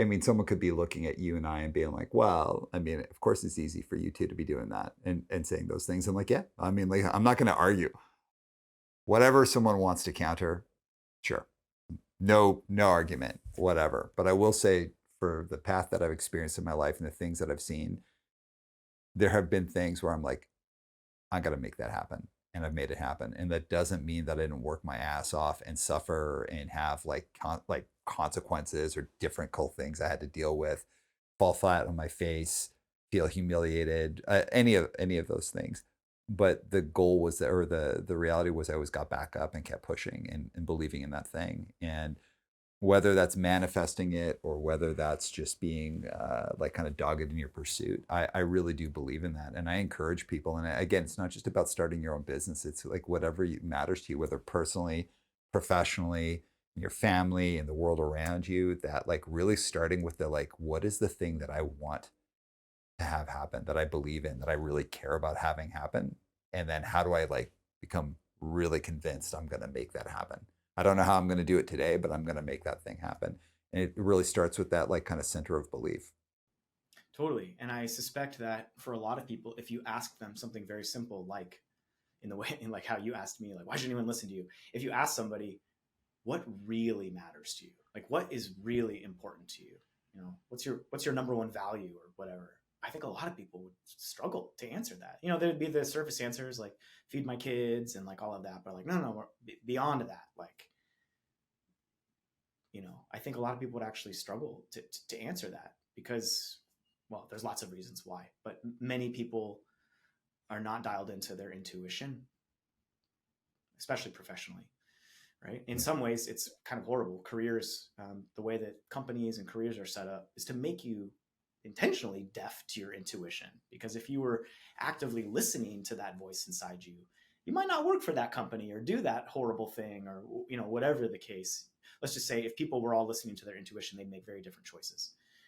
I mean, someone could be looking at you and I and being like, well, I mean, of course it's easy for you two to be doing that and saying those things. I'm like, yeah, I mean, like, I'm not going to argue. Whatever someone wants to counter, sure. No argument, whatever. But I will say for the path that I've experienced in my life and the things that I've seen, there have been things where I'm like, I got to make that happen. And I've made it happen. And that doesn't mean that I didn't work my ass off and suffer and have like like consequences or difficult things I had to deal with, fall flat on my face, feel humiliated, any of those things. But the goal was that, or the reality was, I always got back up and kept pushing and believing in that thing. And whether that's manifesting it or whether that's just being like kind of dogged in your pursuit, I really do believe in that. And I encourage people. And again, it's not just about starting your own business. It's like whatever matters to you, whether personally, professionally, in your family, and the world around you, that like really starting with the like, what is the thing that I want to have happen, that I believe in, that I really care about having happen? And then how do I like become really convinced I'm going to make that happen? I don't know how I'm going to do it today, but I'm going to make that thing happen. And it really starts with that like kind of center of belief. Totally. And I suspect that for a lot of people, if you ask them something very simple, like in the way, in like how you asked me, like, why should anyone listen to you? If you ask somebody, what really matters to you? Like, what is really important to you? What's your number one value or whatever? I think a lot of people would struggle to answer that. There'd be the surface answers like feed my kids and like all of that, but like, no, no, beyond that, like, I think a lot of people would actually struggle to answer that because, well, there's lots of reasons why, but many people are not dialed into their intuition, especially professionally, right? In Yeah. some ways, it's kind of horrible. Careers, the way that companies and careers are set up is to make you intentionally deaf to your intuition. Because if you were actively listening to that voice inside you, you might not work for that company or do that horrible thing or, whatever the case. Let's just say if people were all listening to their intuition, they'd make very different choices.